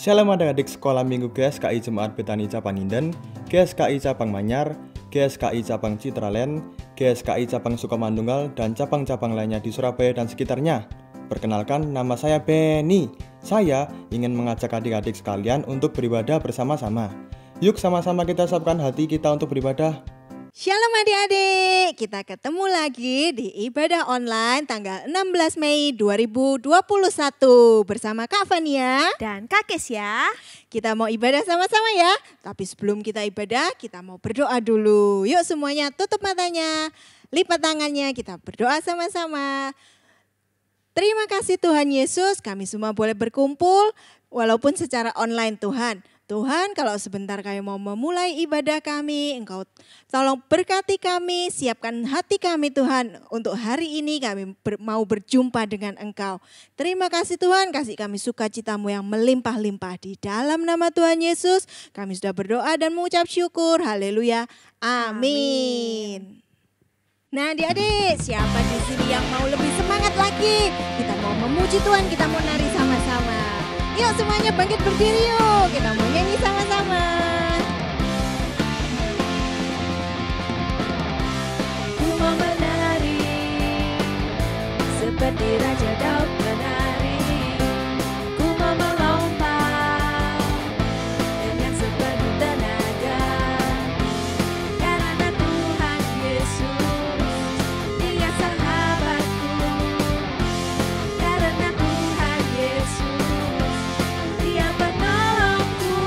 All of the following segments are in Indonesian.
Shalom adik-adik sekolah minggu GSKI Jemaat Betani Cabang Inden, GSKI Cabang Manyar, GSKI Cabang Citraland, GSKI Cabang Sukamandunggal, dan cabang-cabang lainnya di Surabaya dan sekitarnya. Perkenalkan, nama saya Benny. Saya ingin mengajak adik-adik sekalian untuk beribadah bersama-sama. Yuk sama-sama kita siapkan hati kita untuk beribadah. Shalom adik-adik, kita ketemu lagi di ibadah online tanggal 16 Mei 2021 bersama Kak Fania dan Kak Kesya. Kita mau ibadah sama-sama ya, tapi sebelum kita ibadah kita mau berdoa dulu. Yuk semuanya tutup matanya, lipat tangannya, kita berdoa sama-sama. Terima kasih Tuhan Yesus, kami semua boleh berkumpul walaupun secara online Tuhan. Tuhan, kalau sebentar kami mau memulai ibadah kami, Engkau tolong berkati kami, siapkan hati kami Tuhan. Untuk hari ini kami mau berjumpa dengan Engkau. Terima kasih Tuhan, kasih kami sukacita-Mu yang melimpah-limpah. Di dalam nama Tuhan Yesus, kami sudah berdoa dan mengucap syukur. Haleluya. Amin. Nah adik-adik, siapa di sini yang mau lebih semangat lagi? Kita mau memuji Tuhan, kita mau nari sama-sama. Yuk semuanya bangkit berdiri yuk, kita mau nyanyi sama-sama. Ku mau menari seperti Raja Daud menari. Ku mau melompat dengan sepenuh tenaga. Karena Tuhan Yesus, Dia sahabatku. Karena Tuhan Yesus, Dia penolongku.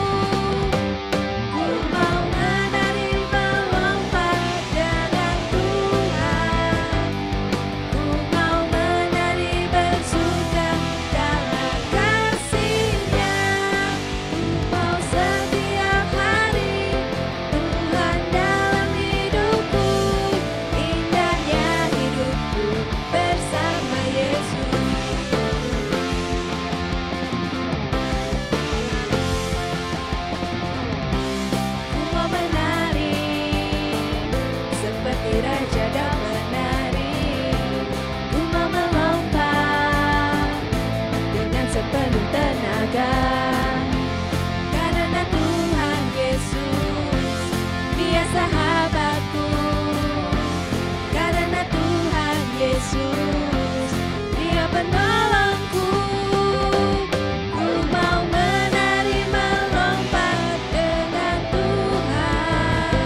Ku mau menari melompat dengan Tuhan. Ku mau menari bersuka dalam kasih-Nya. Ku mau setiap hari Tuhan dalam hidupku. Indahnya hidupku bersama Yesus. Ku mau menari seperti Raja Daud menari. Ku mau melompat dengan sepenuh tenaga. Karena Tuhan Yesus, Dia sahabatku. Karena Tuhan Yesus, Dia penolongku. Ku mau menari melompat dengan Tuhan.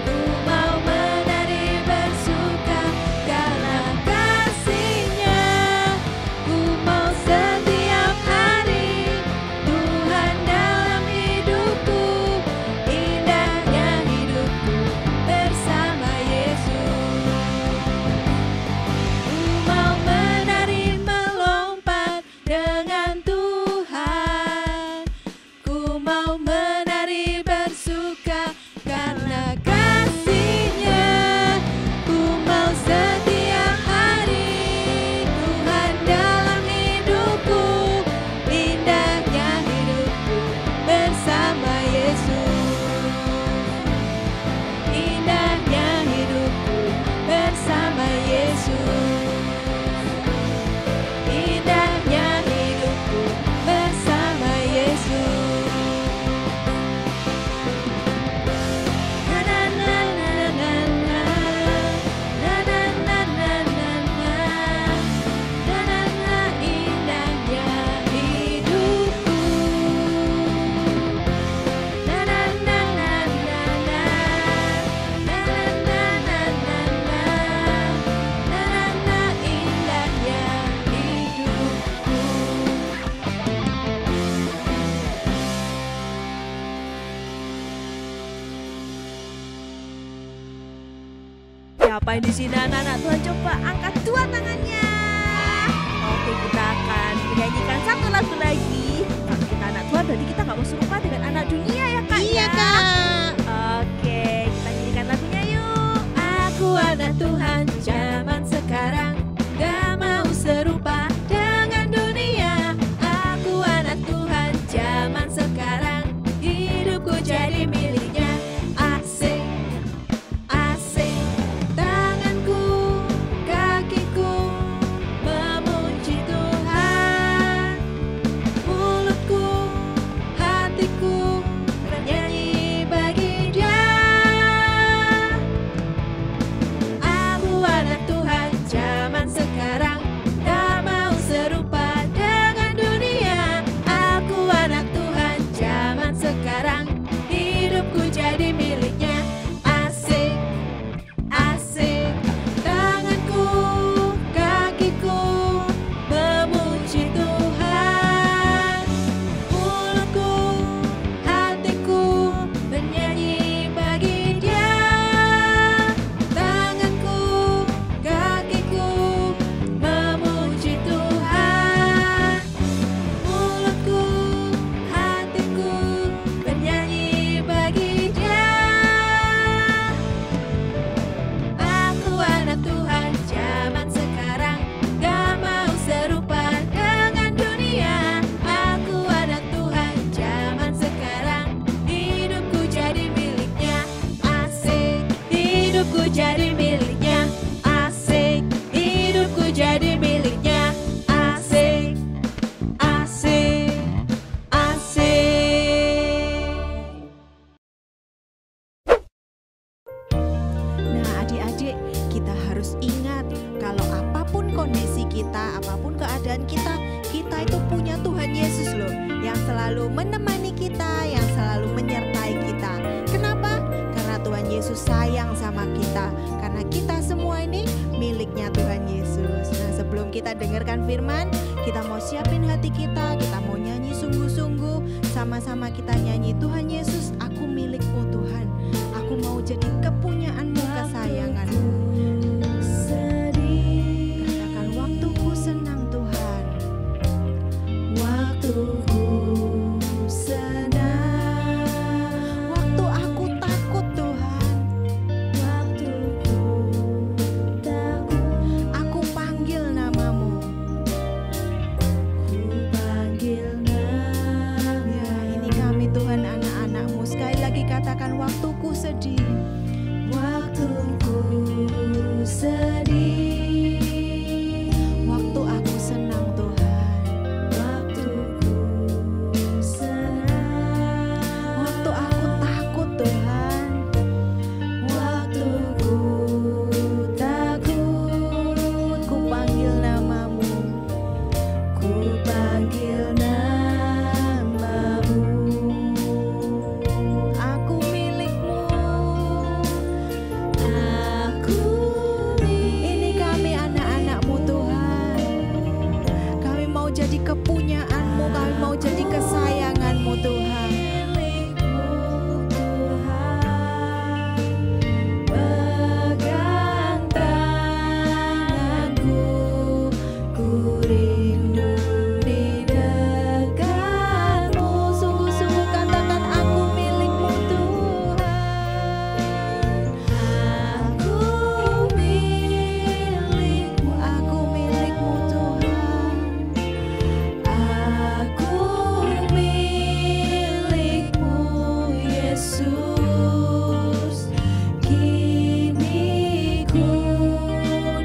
Ku mau menari bersuka karena kasih-Nya. Ku mau setiap hari Tuhan dalam hidupku. Indahnya hidupku bersama Yesus. Ku mau menari melompat dengan Tuhan. Ku mau menari bersuka karena kasih-Nya. Ku mau setiap hari Tuhan dalam hidupku. Indahnya hidupku bersama Yesus. Indahnya hidupku bersama Yesus. Indahnya hidupku bersama Yesus. Na na na na na na. Na na na na na na. Na na na indahnya hidupku. Na na na na na na. Na na na na na na. Na na na indahnya hidupku. Siapa yang di sini anak-anak Tuhan, coba angkat dua tangannya. Oke, kita akan menyanyikan satu lagu lagi. Kalau kita anak Tuhan berarti kita nggak mau serupa dengan anak dunia ya Kak? Iya ya? Kak. Oke, kita nyanyikan lagunya yuk. Aku anak Tuhan zaman sekarang, gak mau serupa dengan dunia. Aku anak Tuhan zaman sekarang, hidupku jadi miliknya. Asik, asik, tanganku, kakiku, kita, apapun keadaan kita itu punya Tuhan Yesus loh, yang selalu menemani kita, yang selalu menyertai kita. Kenapa? Karena Tuhan Yesus sayang sama kita, karena kita semua ini miliknya Tuhan Yesus. Nah, sebelum kita dengarkan firman, kita mau siapin hati kita mau nyanyi sungguh-sungguh. Sama-sama kita nyanyi, Tuhan Yesus, aku milikmu Tuhan, aku mau jadi kepunyaanmu, kesayanganmu. Katakan, waktuku senang Tuhan, waktuku senang, waktu aku takut Tuhan, waktuku takut, aku panggil namamu, ku panggil namamu. Ya, ini kami Tuhan, anak-anakmu. Sekali lagi katakan, waktuku sedih, waktuku sedih, waktu aku senang Tuhan, waktuku senang, waktu aku takut Tuhan, waktuku takut, ku panggil namamu, ku panggil namamu, aku milikmu, aku ini kami anak-anakmu Tuhan, kami mau jadi kepunyaanmu, kami mau jadi kesayanganmu Tuhan. Pegang tanganku, ku rindu di dekatmu. Sungguh-sungguh katakan, aku milikmu Tuhan, aku milikmu Tuhan, aku milikmu Yesus. Kini ku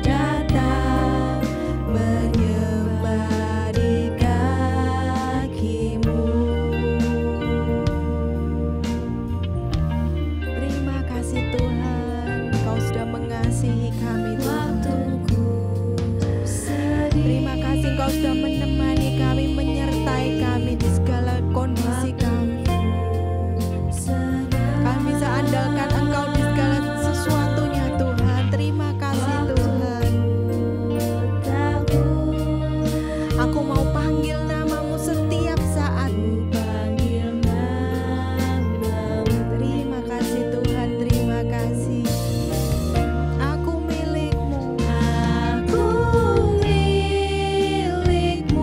datang menyembah di kakimu. Terima kasih Tuhan, Kau sudah mengasihi kami Tuhan. Terima kasih Kau sudah menemani kami, menyertai kami di segala kondisi kami. Kami bisa andalkan Engkau di segala sesuatunya Tuhan. Terima kasih Tuhan. Aku mau panggil namamu setiap saat. Terima kasih Tuhan, terima kasih. Aku milikmu, aku milikmu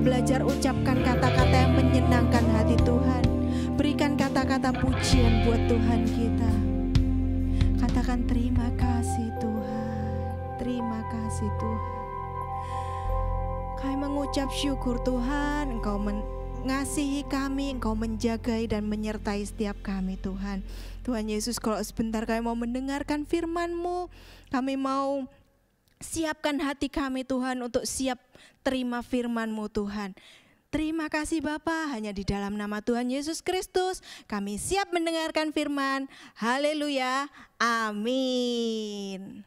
belajar ucapkan kata-kata yang menyenangkan hati Tuhan. Berikan kata-kata pujian buat Tuhan kita. Katakan terima kasih Tuhan, terima kasih Tuhan. Kami mengucap syukur Tuhan, Engkau mengasihi kami, Engkau menjagai dan menyertai setiap kami Tuhan. Tuhan Yesus, kalau sebentar kami mau mendengarkan firman-Mu, kami mau siapkan hati kami Tuhan untuk siap terima firman-Mu Tuhan. Terima kasih Bapa, hanya di dalam nama Tuhan Yesus Kristus kami siap mendengarkan firman. Haleluya, amin.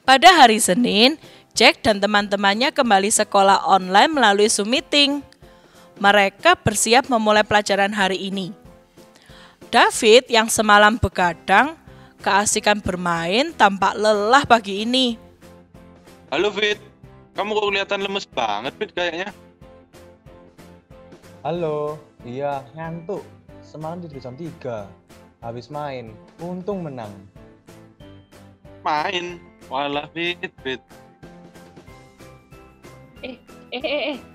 Pada hari Senin, Jack dan teman-temannya kembali sekolah online melalui Zoom meeting. Mereka bersiap memulai pelajaran hari ini. David yang semalam begadang, keasikan bermain tampak lelah pagi ini. Halo Fit, kamu kok kelihatan lemes banget Fit kayaknya. Halo, iya ngantuk. Semalam tidur jam 3. Habis main, untung menang. Main? Walah Fit.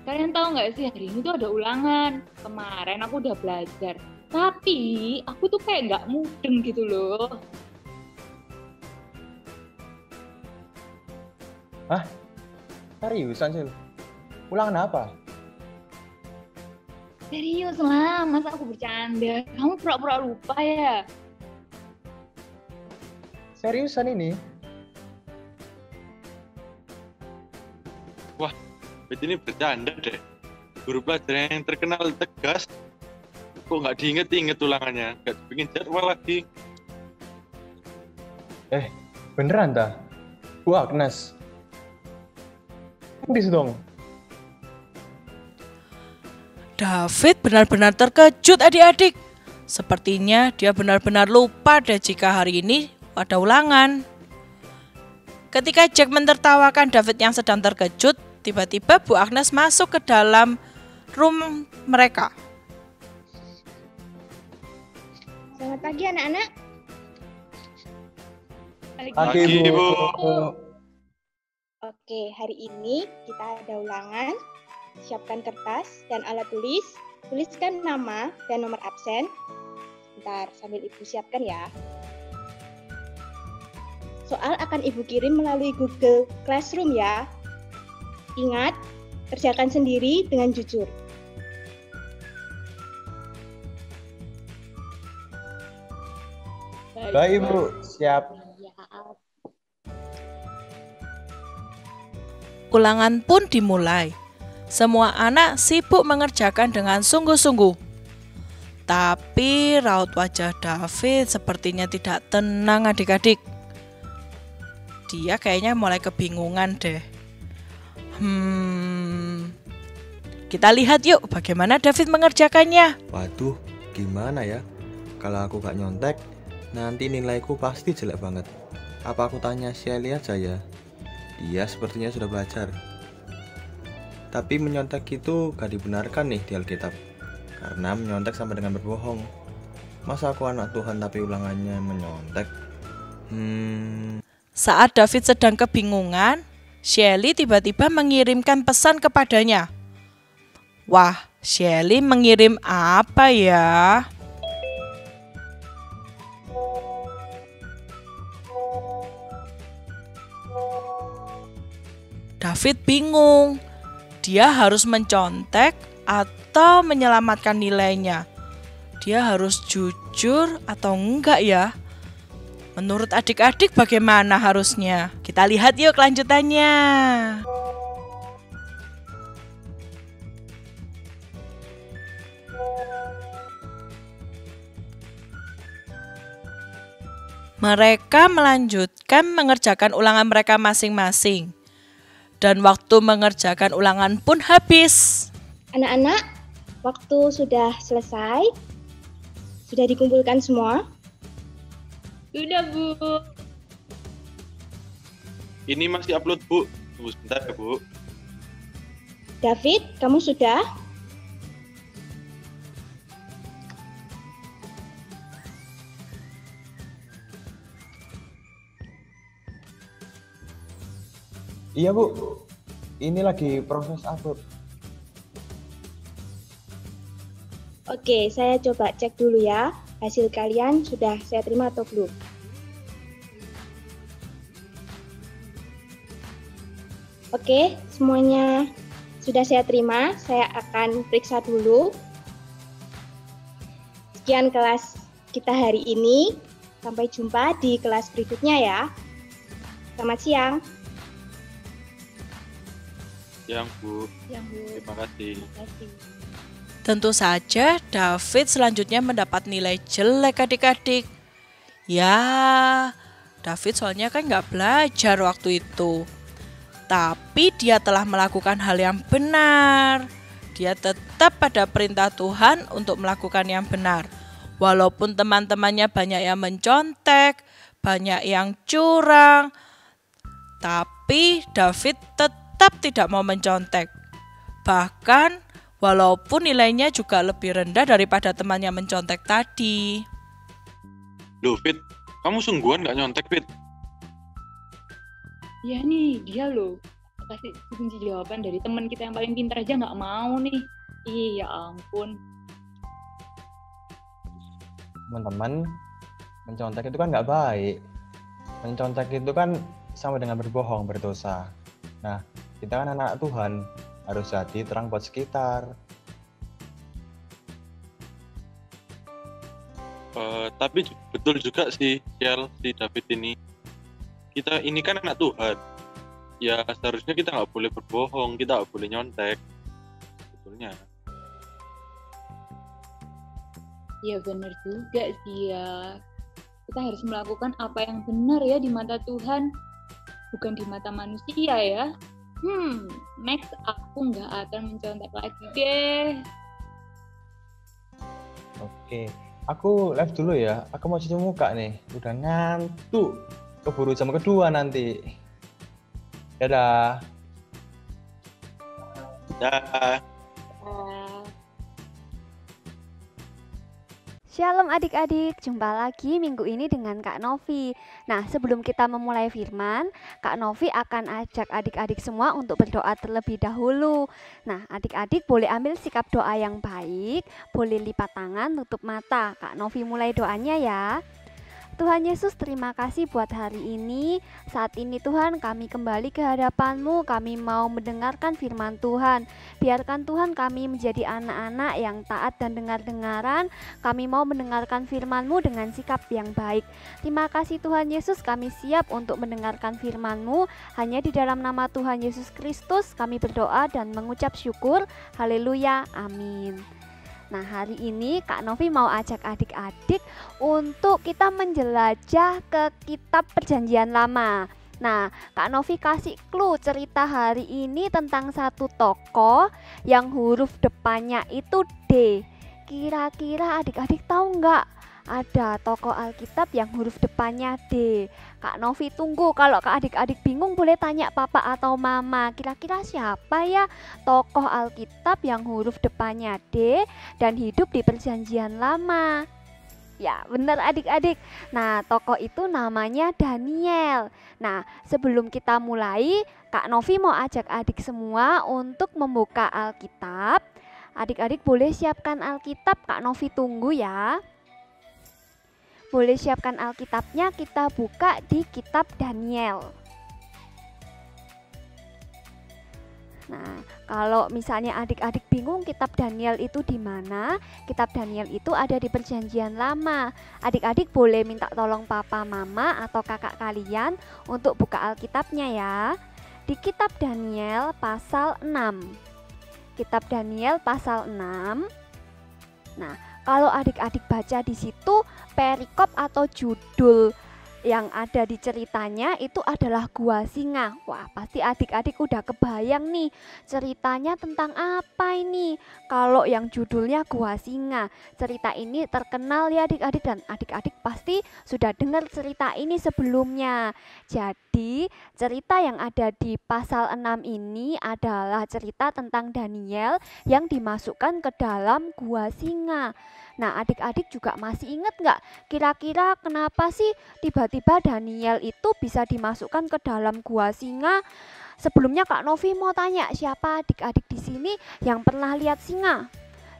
Kalian tahu nggak sih hari ini tuh ada ulangan. Kemarin aku udah belajar, tapi aku tuh kayak nggak mudeng gitu loh. Hah? Seriusan sih? Ulangan apa? Serius lah, masa aku bercanda? Kamu pura-pura lupa ya? Seriusan ini? Wah, Fit ini bercanda deh. Guru pelajaran yang terkenal tegas, kok nggak diinget-inget ulangannya, nggak dibikin jadwal lagi. Beneran dah? Bu Agnes. Please dong. David benar-benar terkejut adik-adik. Sepertinya dia benar-benar lupa deh jika hari ini ada ulangan. Ketika Jack mentertawakan David yang sedang terkejut, tiba-tiba Bu Agnes masuk ke dalam room mereka. Selamat pagi anak-anak. Pagi, Bu. Oke, hari ini kita ada ulangan. Siapkan kertas dan alat tulis. Tuliskan nama dan nomor absen. Bentar, sambil Ibu siapkan ya. Soal akan Ibu kirim melalui Google Classroom ya. Ingat, kerjakan sendiri dengan jujur. Baik, Bu. Siap. Ulangan pun dimulai. Semua anak sibuk mengerjakan dengan sungguh-sungguh. Tapi raut wajah David sepertinya tidak tenang adik-adik. Dia kayaknya mulai kebingungan deh. Kita lihat yuk bagaimana David mengerjakannya. Waduh, gimana ya? Kalau aku gak nyontek, nanti nilaiku pasti jelek banget. Apa aku tanya Shelly aja ya? Dia sepertinya sudah belajar. Tapi menyontek itu gak dibenarkan nih di Alkitab. Karena menyontek sama dengan berbohong. Masa aku anak Tuhan tapi ulangannya menyontek? Saat David sedang kebingungan, Shelly tiba-tiba mengirimkan pesan kepadanya. Wah, Shelly mengirim apa ya? David bingung. Dia harus mencontek atau menyelamatkan nilainya. Dia harus jujur atau enggak ya? Menurut adik-adik bagaimana harusnya? Kita lihat yuk kelanjutannya. Mereka melanjutkan mengerjakan ulangan mereka masing-masing. Dan waktu mengerjakan ulangan pun habis. Anak-anak, waktu sudah selesai. Sudah dikumpulkan semua? Sudah, Bu. Ini masih upload Bu, tunggu sebentar ya Bu. David, kamu sudah? Iya, Bu. ini lagi proses upload. Oke, saya coba cek dulu ya. Hasil kalian sudah saya terima atau belum? Oke, semuanya sudah saya terima. Saya akan periksa dulu. Sekian kelas kita hari ini. Sampai jumpa di kelas berikutnya ya. Selamat siang. Siang, Bu. Yang Bu. Terima kasih. Terima kasih. Tentu saja David selanjutnya mendapat nilai jelek adik-adik. Ya, David soalnya kan nggak belajar waktu itu. Tapi dia telah melakukan hal yang benar. Dia tetap pada perintah Tuhan untuk melakukan yang benar. Walaupun teman-temannya banyak yang mencontek, banyak yang curang, tapi David tetap tidak mau mencontek. Bahkan walaupun nilainya juga lebih rendah daripada temannya mencontek tadi. Loh, Fit, kamu sungguhan nggak nyontek, Fit? Ya nih, dia loh. Kasih kunci jawaban dari teman kita yang paling pintar aja nggak mau nih. Iya ampun. Teman-teman, mencontek itu kan nggak baik. Mencontek itu kan sama dengan berbohong, berdosa. Nah, kita kan anak Tuhan, harus jadi terang buat sekitar. Tapi betul juga sih, Ciel, si David ini. Kita ini kan anak Tuhan. Ya seharusnya kita nggak boleh berbohong, kita nggak boleh nyontek. Betulnya. Ya benar juga sih ya. Kita harus melakukan apa yang benar ya di mata Tuhan, bukan di mata manusia ya. Next aku nggak akan mencontek lagi deh. Oke, aku live dulu ya. Aku mau cuci muka nih. Udah ngantuk. Keburu jam kedua nanti. Dadah. Dah. Shalom adik-adik, jumpa lagi minggu ini dengan Kak Novi. Nah, sebelum kita memulai firman, Kak Novi akan ajak adik-adik semua untuk berdoa terlebih dahulu. Nah, adik-adik boleh ambil sikap doa yang baik, boleh lipat tangan, tutup mata. Kak Novi mulai doanya ya. Tuhan Yesus, terima kasih buat hari ini. Saat ini Tuhan, kami kembali ke hadapan-Mu. Kami mau mendengarkan firman Tuhan. Biarkan Tuhan kami menjadi anak-anak yang taat dan dengar-dengaran. Kami mau mendengarkan firman-Mu dengan sikap yang baik. Terima kasih Tuhan Yesus, kami siap untuk mendengarkan firman-Mu. Hanya di dalam nama Tuhan Yesus Kristus kami berdoa dan mengucap syukur. Haleluya, amin. Nah, hari ini Kak Novi mau ajak adik-adik untuk kita menjelajah ke kitab Perjanjian Lama. Nah, Kak Novi kasih clue cerita hari ini tentang satu tokoh yang huruf depannya itu D. Kira-kira adik-adik tahu nggak? Ada tokoh Alkitab yang huruf depannya D. Kak Novi tunggu, kalau adik-adik bingung boleh tanya papa atau mama. Kira-kira siapa ya tokoh Alkitab yang huruf depannya D dan hidup di Perjanjian Lama? Ya benar adik-adik. Nah, tokoh itu namanya Daniel. Nah, sebelum kita mulai, Kak Novi mau ajak adik semua untuk membuka Alkitab. Adik-adik boleh siapkan Alkitab, Kak Novi tunggu ya. Boleh siapkan Alkitabnya, kita buka di kitab Daniel. Nah, kalau misalnya adik-adik bingung kitab Daniel itu di mana? Kitab Daniel itu ada di Perjanjian Lama. Adik-adik boleh minta tolong papa, mama, atau kakak kalian untuk buka Alkitabnya ya. Di kitab Daniel pasal 6. Kitab Daniel pasal 6. Nah, kalau adik-adik baca di situ perikop atau judul yang ada di ceritanya itu adalah Gua Singa. Wah, pasti adik-adik udah kebayang nih ceritanya tentang apa ini. Kalau yang judulnya Gua Singa, cerita ini terkenal ya adik-adik, dan adik-adik pasti sudah dengar cerita ini sebelumnya. Jadi cerita yang ada di pasal 6 ini adalah cerita tentang Daniel yang dimasukkan ke dalam Gua Singa. Nah, adik-adik juga masih ingat nggak kira-kira kenapa sih tiba-tiba Daniel itu bisa dimasukkan ke dalam Gua Singa? sebelumnya Kak Novi mau tanya, siapa adik-adik di sini yang pernah lihat singa?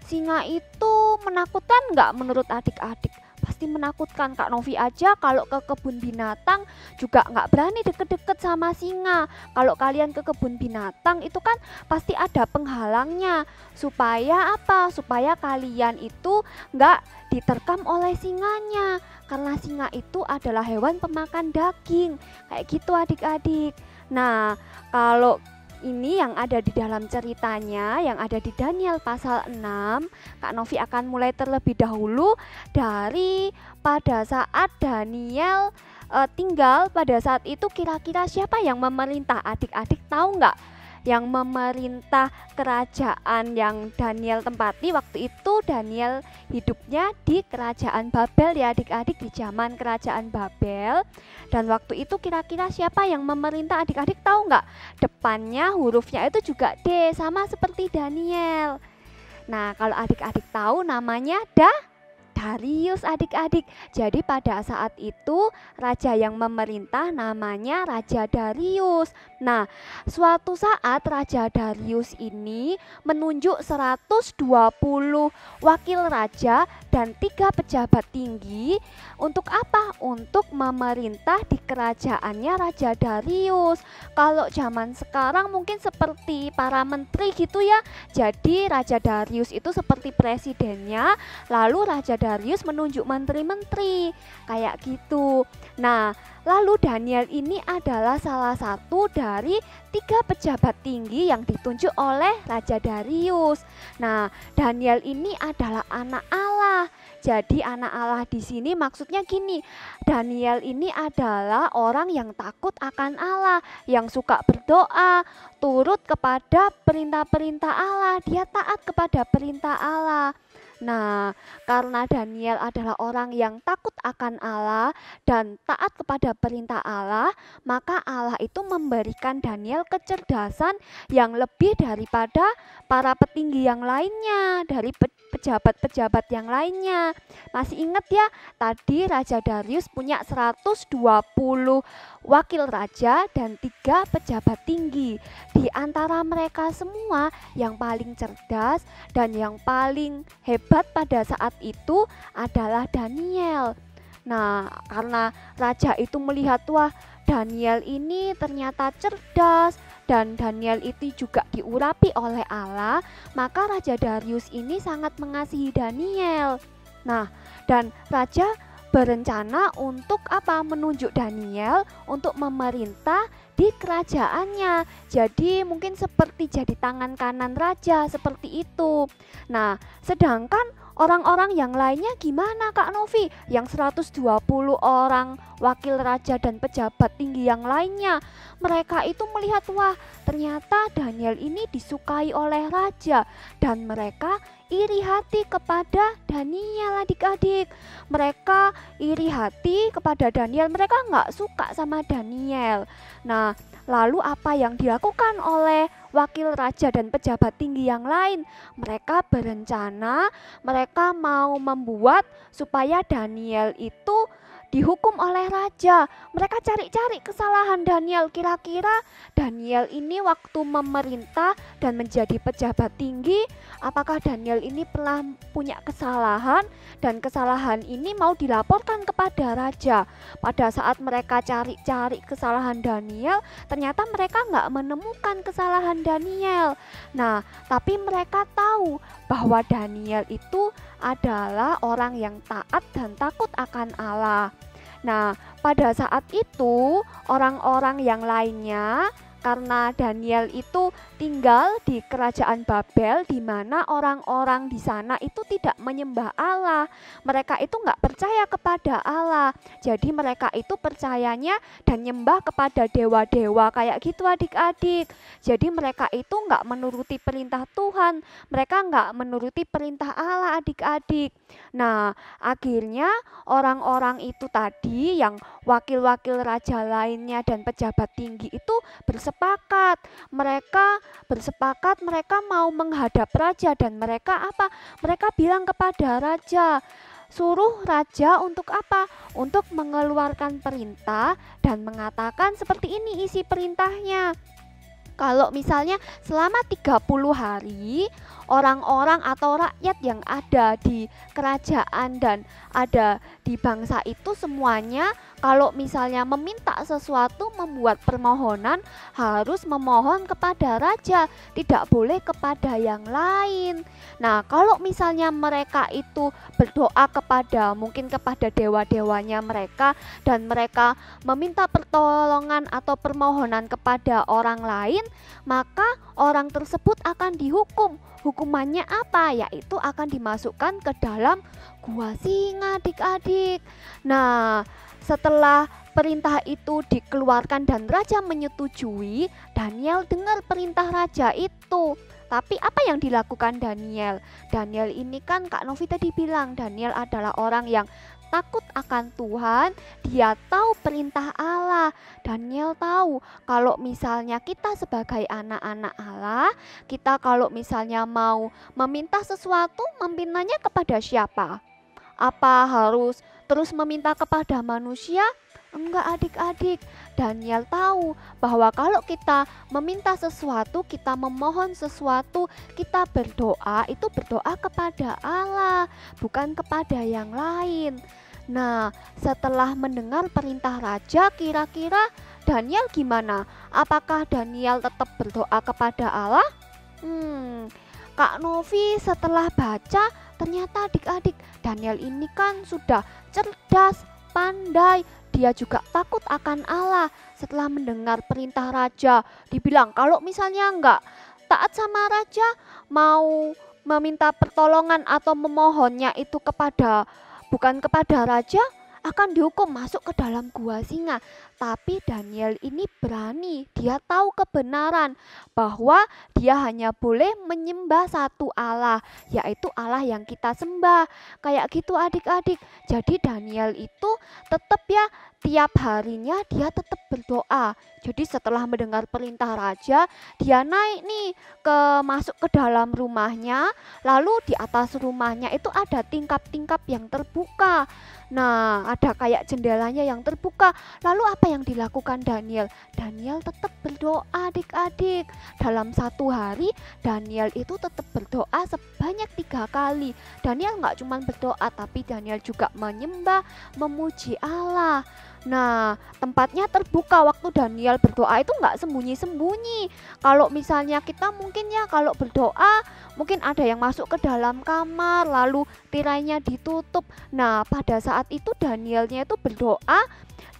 Singa itu menakutkan nggak menurut adik-adik? Pasti menakutkan. Kak Novi aja kalau ke kebun binatang juga nggak berani deket-deket sama singa. Kalau kalian ke kebun binatang itu kan pasti ada penghalangnya. Supaya apa? Supaya kalian itu nggak diterkam oleh singanya. Karena singa itu adalah hewan pemakan daging. Kayak gitu adik-adik. Nah, kalau ini yang ada di dalam ceritanya, yang ada di Daniel pasal 6, Kak Novi akan mulai terlebih dahulu dari pada saat Daniel tinggal pada saat itu kira-kira siapa yang memerintah? Adik-adik tahu nggak? Yang memerintah kerajaan yang Daniel tempati waktu itu Daniel hidupnya di kerajaan Babel ya adik-adik, di zaman kerajaan Babel. Dan waktu itu kira-kira siapa yang memerintah? Adik-adik tahu nggak? Depannya hurufnya itu juga D, sama seperti Daniel. Nah, kalau adik-adik tahu namanya Darius adik-adik. Jadi pada saat itu raja yang memerintah namanya Raja Darius. Nah, suatu saat Raja Darius ini menunjuk 120 wakil raja dan 3 pejabat tinggi untuk apa? Untuk memerintah di kerajaannya Raja Darius. Kalau zaman sekarang mungkin seperti para menteri gitu ya. Jadi Raja Darius itu seperti presidennya, lalu Raja Darius menunjuk menteri-menteri kayak gitu. Nah, lalu Daniel ini adalah salah satu dari 3 pejabat tinggi yang ditunjuk oleh Raja Darius. Nah, Daniel ini adalah anak Allah. Jadi anak Allah di sini maksudnya gini, Daniel ini adalah orang yang takut akan Allah, yang suka berdoa, turut kepada perintah-perintah Allah, dia taat kepada perintah Allah. Nah, karena Daniel adalah orang yang takut akan Allah dan taat kepada perintah Allah, maka Allah itu memberikan Daniel kecerdasan yang lebih daripada para petinggi yang lainnya, dari pejabat-pejabat yang lainnya. Masih ingat ya, tadi Raja Darius punya 120 wakil raja dan 3 pejabat tinggi. Di antara mereka semua yang paling cerdas dan yang paling hebat pada saat itu adalah Daniel. Nah, karena raja itu melihat, wah, Daniel ini ternyata cerdas dan Daniel itu juga diurapi oleh Allah, maka Raja Darius ini sangat mengasihi Daniel. Nah, dan raja berencana untuk apa? Menunjuk Daniel untuk memerintah di kerajaannya. Jadi mungkin seperti jadi tangan kanan raja, seperti itu. Nah, sedangkan orang-orang yang lainnya gimana Kak Novi? Yang 120 orang wakil raja dan pejabat tinggi yang lainnya, mereka itu melihat, wah, ternyata Daniel ini disukai oleh raja, dan mereka iri hati kepada Daniel adik-adik. Mereka iri hati kepada Daniel, mereka nggak suka sama Daniel. Nah, lalu apa yang dilakukan oleh wakil raja dan pejabat tinggi yang lain? Mereka berencana, mereka mau membuat supaya Daniel itu dihukum oleh raja. Mereka cari-cari kesalahan Daniel. Kira-kira Daniel ini waktu memerintah dan menjadi pejabat tinggi, apakah Daniel ini pernah punya kesalahan, dan kesalahan ini mau dilaporkan kepada raja. Pada saat mereka cari-cari kesalahan Daniel, ternyata mereka nggak menemukan kesalahan Daniel. Nah, tapi mereka tahu bahwa Daniel itu adalah orang yang taat dan takut akan Allah. Nah, pada saat itu orang-orang yang lainnya, karena Daniel itu tinggal di kerajaan Babel, di mana orang-orang di sana itu tidak menyembah Allah. Mereka itu nggak percaya kepada Allah. Jadi mereka itu percayanya dan nyembah kepada dewa-dewa kayak gitu adik-adik. Jadi mereka itu nggak menuruti perintah Tuhan. Mereka nggak menuruti perintah Allah adik-adik. Nah, akhirnya orang-orang itu tadi yang wakil-wakil raja lainnya dan pejabat tinggi itu bersepakat. Mereka mau menghadap raja, dan mereka apa? Mereka bilang kepada raja, suruh raja untuk apa? Untuk mengeluarkan perintah dan mengatakan seperti ini isi perintahnya. kalau misalnya selama 30 hari orang-orang atau rakyat yang ada di kerajaan dan ada di bangsa itu semuanya kalau misalnya meminta sesuatu, membuat permohonan, harus memohon kepada raja, tidak boleh kepada yang lain. Nah, kalau misalnya mereka itu berdoa mungkin kepada dewa-dewanya mereka, dan mereka meminta pertolongan atau permohonan kepada orang lain, maka orang tersebut akan dihukum. Hukumannya apa? Yaitu akan dimasukkan ke dalam gua singa, adik-adik. Nah, setelah perintah itu dikeluarkan dan raja menyetujui, Daniel dengar perintah raja itu. Tapi apa yang dilakukan Daniel? Daniel ini kan Kak Novi tadi bilang, Daniel adalah orang yang takut akan Tuhan, dia tahu perintah Allah. Daniel tahu kalau misalnya kita sebagai anak-anak Allah, kita kalau misalnya mau meminta sesuatu, memintanya kepada siapa? Apa harus terus meminta kepada manusia? Enggak, adik-adik. Daniel tahu bahwa kalau kita meminta sesuatu, kita memohon sesuatu, kita berdoa, itu berdoa kepada Allah, bukan kepada yang lain. Nah, setelah mendengar perintah raja, kira-kira Daniel gimana? Apakah Daniel tetap berdoa kepada Allah? Kak Novi setelah baca, ternyata adik-adik, Daniel ini kan sudah cerdas, pandai, dia juga takut akan Allah. Setelah mendengar perintah raja, dibilang kalau misalnya enggak taat sama raja, mau meminta pertolongan atau memohonnya itu bukan kepada raja, akan dihukum masuk ke dalam gua singa. Tapi Daniel ini berani, dia tahu kebenaran bahwa dia hanya boleh menyembah satu Allah, yaitu Allah yang kita sembah. Kayak gitu adik-adik. Jadi Daniel itu tetap ya, tiap harinya dia tetap berdoa. Jadi setelah mendengar perintah raja, dia naik nih masuk ke dalam rumahnya. Lalu di atas rumahnya itu ada tingkap-tingkap yang terbuka. Nah, ada kayak jendelanya yang terbuka. Lalu apa yang dilakukan Daniel? Daniel tetap berdoa adik-adik. Dalam satu hari Daniel itu tetap berdoa sebanyak 3 kali. Daniel nggak cuma berdoa, tapi Daniel juga menyembah, memuji Allah. Nah, tempatnya terbuka. Waktu Daniel berdoa itu nggak sembunyi-sembunyi. Kalau misalnya kita mungkin ya kalau berdoa mungkin ada yang masuk ke dalam kamar lalu tirainya ditutup. Nah, pada saat itu Danielnya itu berdoa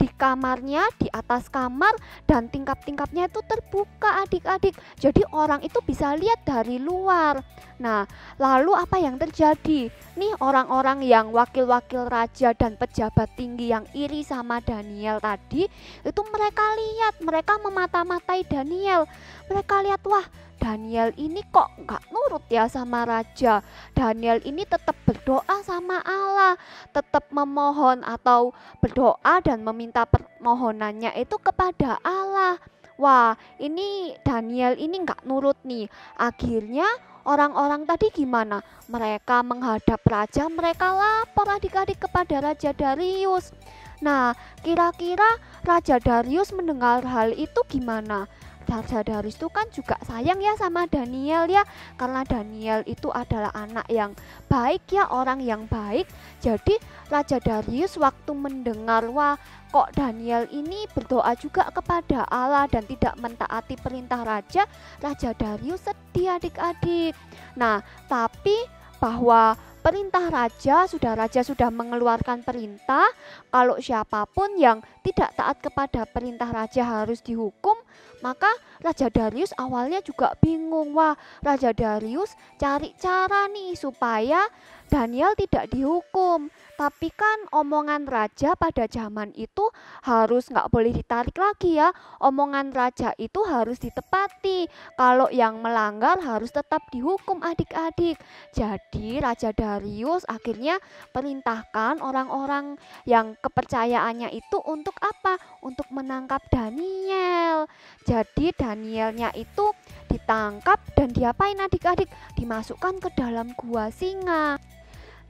di kamarnya, di atas kamar, dan tingkap-tingkapnya itu terbuka adik-adik. Jadi orang itu bisa lihat dari luar. Nah, lalu apa yang terjadi? Nih orang-orang yang wakil-wakil raja dan pejabat tinggi yang iri sama Daniel tadi, itu mereka lihat, mereka memata-matai Daniel. Mereka lihat, wah Daniel ini kok nggak nurut ya sama raja. Daniel ini tetap berdoa sama Allah, tetap memohon atau berdoa dan meminta permohonannya itu kepada Allah. Wah, ini Daniel ini nggak nurut nih. Akhirnya orang-orang tadi gimana? Mereka menghadap raja, mereka lapor adik-adik kepada Raja Darius. Nah, kira-kira Raja Darius mendengar hal itu gimana? Raja Darius itu kan juga sayang ya sama Daniel ya, karena Daniel itu adalah anak yang baik ya, orang yang baik. Jadi Raja Darius waktu mendengar, wah kok Daniel ini berdoa juga kepada Allah dan tidak mentaati perintah raja, Raja Darius sedih adik-adik. Nah, tapi bahwa raja sudah mengeluarkan perintah kalau siapapun yang tidak taat kepada perintah raja harus dihukum, maka Raja Darius awalnya juga bingung. Wah, Raja Darius cari cara nih supaya Daniel tidak dihukum. Tapi kan omongan raja pada zaman itu harus nggak boleh ditarik lagi ya. Omongan raja itu harus ditepati. Kalau yang melanggar harus tetap dihukum adik-adik. Jadi Raja Darius akhirnya perintahkan orang-orang yang kepercayaannya itu untuk apa? Untuk menangkap Daniel. Jadi Danielnya itu ditangkap dan diapain adik-adik? Dimasukkan ke dalam gua singa.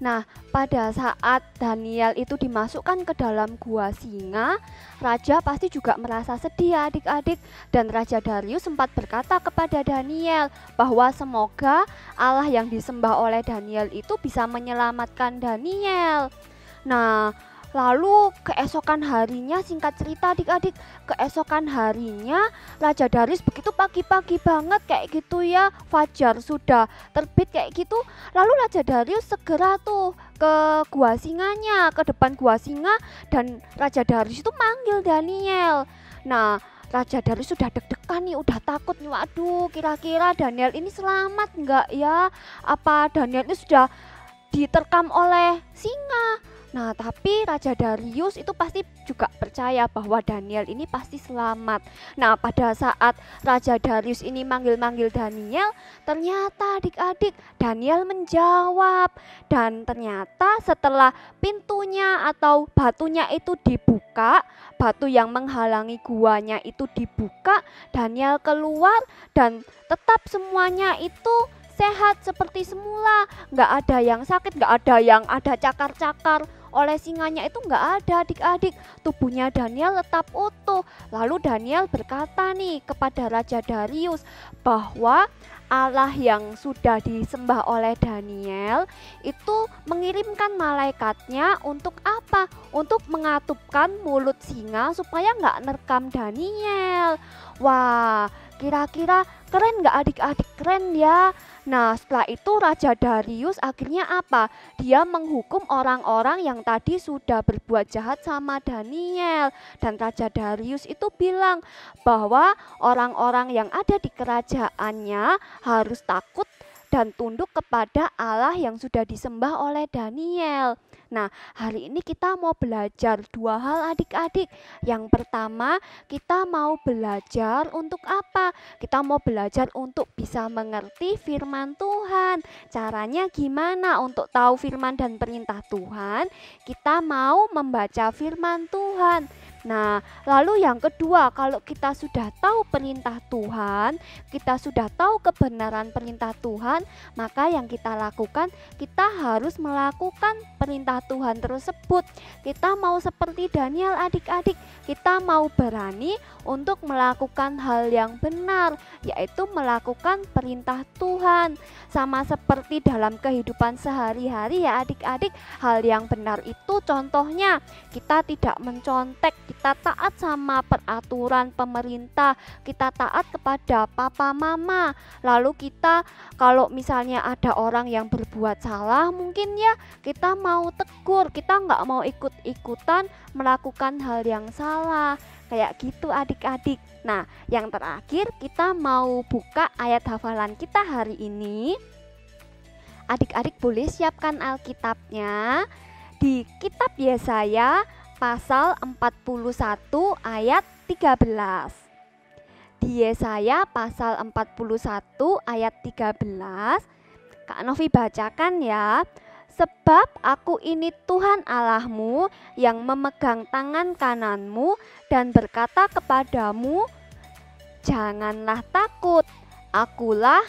Nah, pada saat Daniel itu dimasukkan ke dalam gua singa, raja pasti juga merasa sedih adik-adik, dan Raja Darius sempat berkata kepada Daniel bahwa semoga Allah yang disembah oleh Daniel itu bisa menyelamatkan Daniel. Nah, lalu keesokan harinya, singkat cerita adik-adik, keesokan harinya Raja Darius begitu pagi-pagi banget kayak gitu ya, fajar sudah terbit kayak gitu. Lalu Raja Darius segera tuh ke gua singanya, ke depan gua singa, dan Raja Darius itu manggil Daniel. Nah, Raja Darius sudah deg-degan nih, udah takut nih, waduh kira-kira Daniel ini selamat enggak ya? Apa Daniel ini sudah diterkam oleh singa? Nah, tapi Raja Darius itu pasti juga percaya bahwa Daniel ini pasti selamat. Nah, pada saat Raja Darius ini manggil-manggil Daniel, ternyata adik-adik Daniel menjawab. Dan ternyata setelah pintunya atau batunya itu dibuka, batu yang menghalangi guanya itu dibuka, Daniel keluar dan tetap semuanya itu sehat seperti semula. Nggak ada yang sakit, nggak ada yang ada cakar-cakar oleh singanya, itu nggak ada adik-adik. Tubuhnya Daniel tetap utuh. Lalu Daniel berkata nih kepada Raja Darius bahwa Allah yang sudah disembah oleh Daniel itu mengirimkan malaikatnya untuk apa? Untuk mengatupkan mulut singa supaya nggak nerkam Daniel. Wah, kira-kira keren nggak adik-adik? Keren ya. Nah, setelah itu Raja Darius akhirnya apa? Dia menghukum orang-orang yang tadi sudah berbuat jahat sama Daniel. Dan Raja Darius itu bilang bahwa orang-orang yang ada di kerajaannya harus takut dan tunduk kepada Allah yang sudah disembah oleh Daniel. Nah, hari ini kita mau belajar dua hal adik-adik. Yang pertama, kita mau belajar untuk apa? Kita mau belajar untuk bisa mengerti firman Tuhan. Caranya gimana untuk tahu firman dan perintah Tuhan? Kita mau membaca firman Tuhan. Nah, lalu yang kedua, kalau kita sudah tahu perintah Tuhan, kita sudah tahu kebenaran perintah Tuhan, maka yang kita lakukan, kita harus melakukan perintah Tuhan tersebut. Kita mau seperti Daniel adik-adik, kita mau berani untuk melakukan hal yang benar, yaitu melakukan perintah Tuhan. Sama seperti dalam kehidupan sehari-hari ya adik-adik, hal yang benar itu contohnya kita tidak mencontek, kita taat sama peraturan pemerintah, kita taat kepada papa mama. Lalu kita kalau misalnya ada orang yang berbuat salah, mungkin ya kita mau tegur, kita nggak mau ikut-ikutan melakukan hal yang salah. Kayak gitu adik-adik. Nah, yang terakhir kita mau buka ayat hafalan kita hari ini. Adik-adik boleh siapkan Alkitabnya di kitab Yesaya pasal 41 ayat 13. Di Yesaya pasal 41 ayat 13, Kak Novi bacakan ya. Sebab aku ini Tuhan Allahmu yang memegang tangan kananmu dan berkata kepadamu, janganlah takut, akulah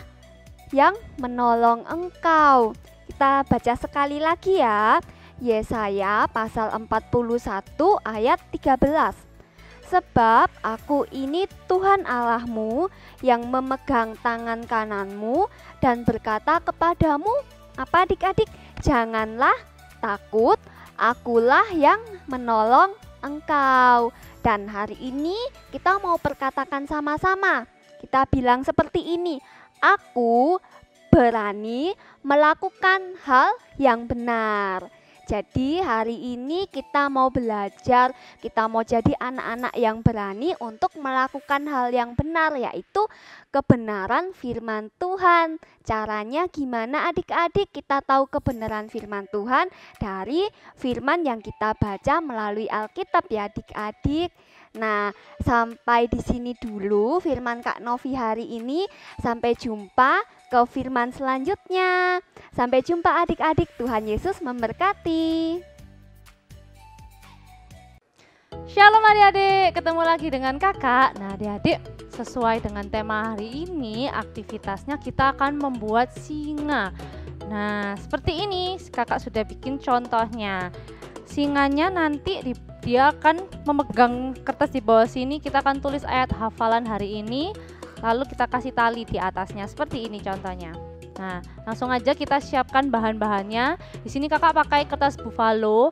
yang menolong engkau. Kita baca sekali lagi ya. Yesaya pasal 41 ayat 13. Sebab aku ini Tuhan Allahmu yang memegang tangan kananmu dan berkata kepadamu, apa adik-adik? Janganlah takut, akulah yang menolong engkau. Dan hari ini kita mau perkatakan sama-sama. Kita bilang seperti ini, aku berani melakukan hal yang benar. Jadi hari ini kita mau belajar, kita mau jadi anak-anak yang berani untuk melakukan hal yang benar, yaitu kebenaran firman Tuhan. Caranya gimana adik-adik? Kita tahu kebenaran firman Tuhan dari firman yang kita baca melalui Alkitab ya adik-adik. Nah, sampai di sini dulu firman Kak Novi hari ini. Sampai jumpa ke firman selanjutnya. Sampai jumpa adik-adik. Tuhan Yesus memberkati. Shalom adik-adik, ketemu lagi dengan kakak. Nah adik-adik, sesuai dengan tema hari ini, aktivitasnya kita akan membuat singa. Nah, seperti ini kakak sudah bikin contohnya. Singanya nanti dia akan memegang kertas di bawah sini, kita akan tulis ayat hafalan hari ini, lalu kita kasih tali di atasnya. Seperti ini contohnya. Nah, langsung aja kita siapkan bahan-bahannya. Di sini kakak pakai kertas buffalo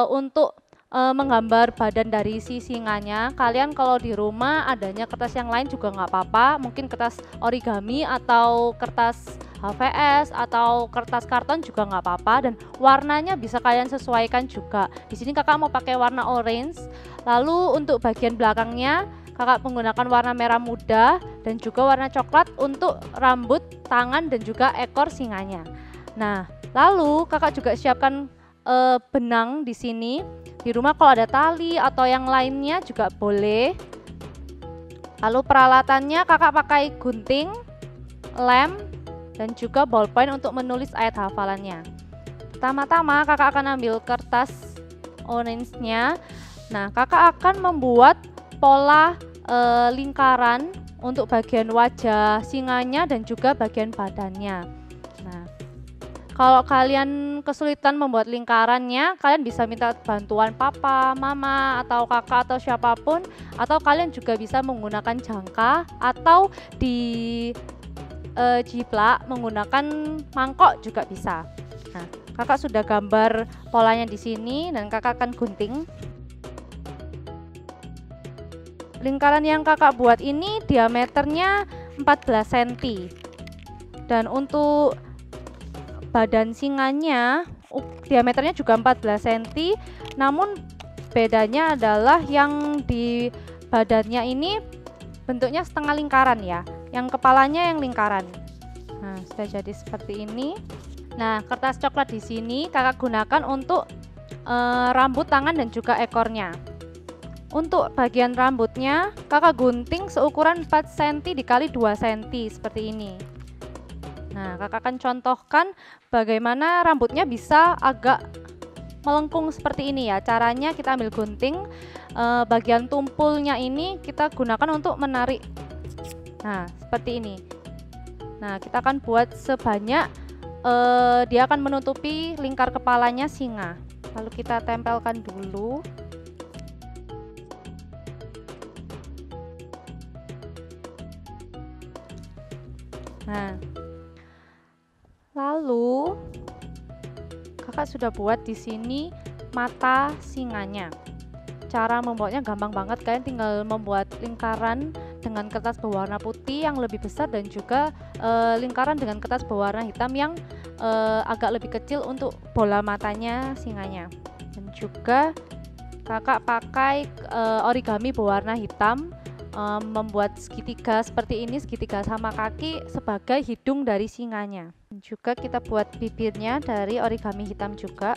untuk menggambar badan dari si singanya. Kalian kalau di rumah adanya kertas yang lain juga nggak apa-apa, mungkin kertas origami atau kertas HVS atau kertas karton juga nggak apa-apa, dan warnanya bisa kalian sesuaikan juga. Di sini kakak mau pakai warna orange. Lalu untuk bagian belakangnya kakak menggunakan warna merah muda dan juga warna coklat untuk rambut, tangan dan juga ekor singanya. Nah, lalu kakak juga siapkan benang di sini. Di rumah kalau ada tali atau yang lainnya juga boleh. Lalu peralatannya kakak pakai gunting, lem, dan juga ballpoint untuk menulis ayat hafalannya. Pertama-tama kakak akan ambil kertas orange-nya. Nah, kakak akan membuat pola lingkaran untuk bagian wajah singanya dan juga bagian badannya. Nah, kalau kalian kesulitan membuat lingkarannya, kalian bisa minta bantuan papa, mama, atau kakak atau siapapun, atau kalian juga bisa menggunakan jangka atau di jiplak menggunakan mangkok juga bisa. Nah, kakak sudah gambar polanya di sini dan kakak akan gunting. Lingkaran yang kakak buat ini diameternya 14 cm. Dan untuk badan singanya diameternya juga 14 cm. Namun bedanya adalah yang di badannya ini bentuknya setengah lingkaran ya. Yang kepalanya yang lingkaran. Nah, sudah jadi seperti ini. Nah, kertas coklat di sini kakak gunakan untuk rambut, tangan dan juga ekornya. Untuk bagian rambutnya kakak gunting seukuran 4 cm dikali 2 cm seperti ini. Nah, kakak akan contohkan bagaimana rambutnya bisa agak melengkung seperti ini ya. Caranya kita ambil gunting, bagian tumpulnya ini kita gunakan untuk menarik. Nah, seperti ini. Nah, kita akan buat sebanyak dia akan menutupi lingkar kepalanya singa. Lalu kita tempelkan dulu. Nah, lalu kakak sudah buat di sini mata singanya. Cara membuatnya gampang banget, kalian tinggal membuat lingkaran dengan kertas berwarna putih yang lebih besar dan juga lingkaran dengan kertas berwarna hitam yang agak lebih kecil untuk bola matanya singanya. Dan juga kakak pakai origami berwarna hitam, membuat segitiga seperti ini, segitiga sama kaki sebagai hidung dari singanya. Dan juga kita buat bibirnya dari origami hitam juga.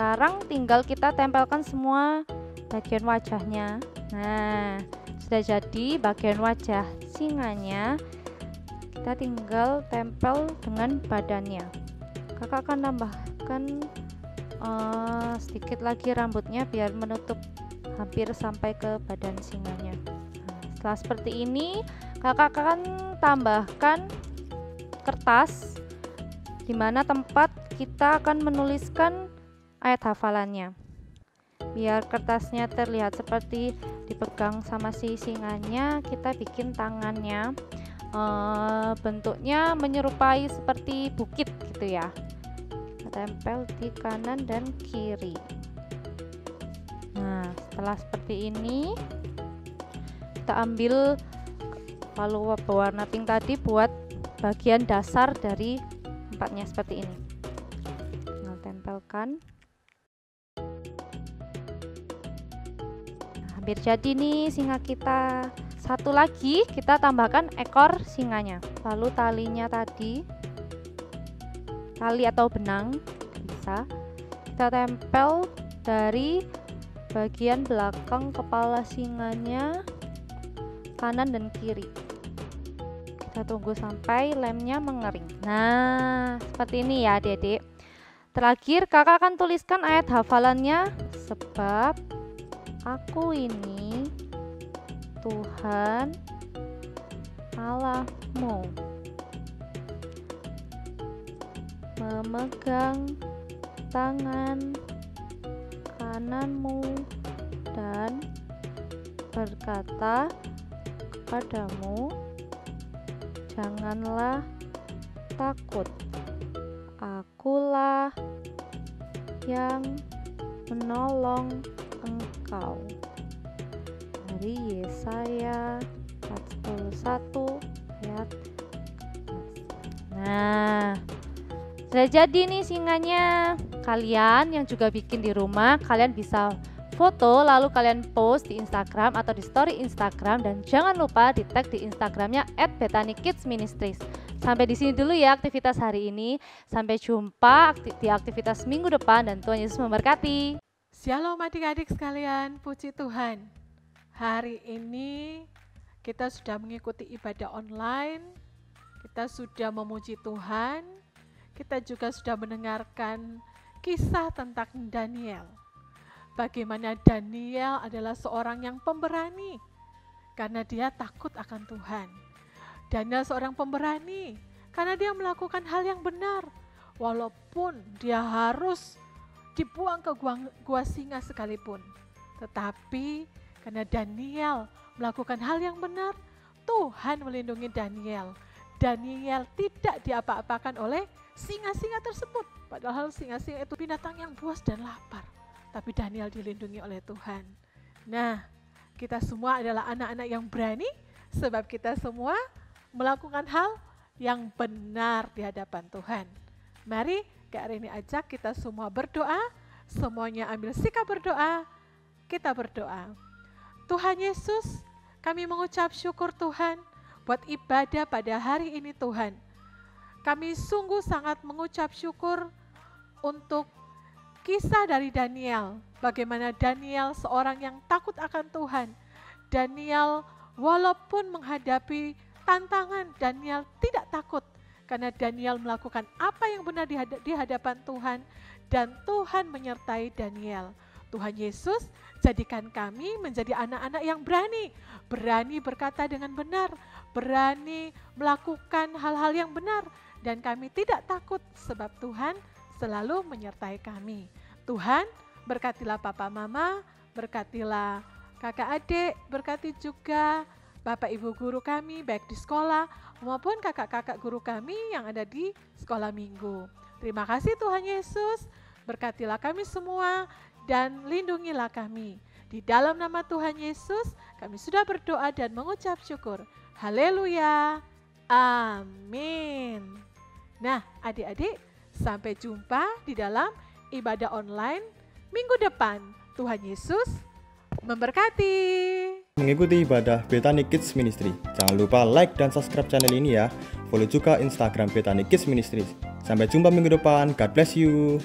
Sekarang tinggal kita tempelkan semua bagian wajahnya. Nah, sudah jadi bagian wajah singanya. Kita tinggal tempel dengan badannya. Kakak akan tambahkan sedikit lagi rambutnya biar menutup hampir sampai ke badan singanya. Nah, setelah seperti ini, kakak akan tambahkan kertas di mana tempat kita akan menuliskan ayat hafalannya. Biar kertasnya terlihat seperti dipegang sama si singanya, kita bikin tangannya bentuknya menyerupai seperti bukit gitu ya. Kita tempel di kanan dan kiri. Nah, setelah seperti ini kita ambil kalau berwarna pink tadi buat bagian dasar dari tempatnya seperti ini. Tinggal tempelkan. Hampir jadi nih singa kita. Satu lagi kita tambahkan ekor singanya. Lalu talinya tadi, tali atau benang bisa kita tempel dari bagian belakang kepala singanya kanan dan kiri. Kita tunggu sampai lemnya mengering. Nah, seperti ini ya adik-adik. Terakhir kakak akan tuliskan ayat hafalannya. Sebab aku ini Tuhan Allahmu, memegang tangan kananmu dan berkata kepadamu, janganlah takut, akulah yang menolong engkau. Dari Yesaya 41 ayat 11. Nah, sudah jadi nih singanya. Kalian yang juga bikin di rumah, kalian bisa foto lalu kalian post di Instagram atau di story Instagram, dan jangan lupa di tag di Instagramnya @BethanyKidsMinistries. Sampai di sini dulu ya aktivitas hari ini. Sampai jumpa di aktivitas minggu depan dan Tuhan Yesus memberkati. Shalom adik-adik sekalian, puji Tuhan. Hari ini kita sudah mengikuti ibadah online, kita sudah memuji Tuhan, kita juga sudah mendengarkan kisah tentang Daniel. Bagaimana Daniel adalah seorang yang pemberani karena dia takut akan Tuhan. Daniel seorang pemberani karena dia melakukan hal yang benar walaupun dia harus dibuang ke gua singa sekalipun. Tetapi karena Daniel melakukan hal yang benar, Tuhan melindungi Daniel. Daniel tidak diapa-apakan oleh singa-singa tersebut. Padahal singa-singa itu binatang yang buas dan lapar. Tapi Daniel dilindungi oleh Tuhan. Nah, kita semua adalah anak-anak yang berani sebab kita semua melakukan hal yang benar di hadapan Tuhan. Mari Kak Rini ajak kita semua berdoa, semuanya ambil sikap berdoa, kita berdoa. Tuhan Yesus, kami mengucap syukur Tuhan buat ibadah pada hari ini Tuhan. Kami sungguh sangat mengucap syukur untuk kisah dari Daniel. Bagaimana Daniel seorang yang takut akan Tuhan. Daniel walaupun menghadapi tantangan, Daniel tidak takut. Karena Daniel melakukan apa yang benar di hadapan Tuhan. Dan Tuhan menyertai Daniel. Tuhan Yesus, jadikan kami menjadi anak-anak yang berani. Berani berkata dengan benar. Berani melakukan hal-hal yang benar. Dan kami tidak takut sebab Tuhan selalu menyertai kami. Tuhan, berkatilah Papa Mama, berkatilah kakak adik, berkati juga Bapak Ibu guru kami baik di sekolah maupun kakak-kakak guru kami yang ada di sekolah minggu. Terima kasih Tuhan Yesus, berkatilah kami semua dan lindungilah kami. Di dalam nama Tuhan Yesus kami sudah berdoa dan mengucap syukur. Haleluya, amin. Nah adik-adik, sampai jumpa di dalam ibadah online minggu depan. Tuhan Yesus memberkati. Mengikuti ibadah Bethany Kids Ministry. Jangan lupa like dan subscribe channel ini ya. Follow juga Instagram Bethany Kids Ministry. Sampai jumpa minggu depan. God bless you.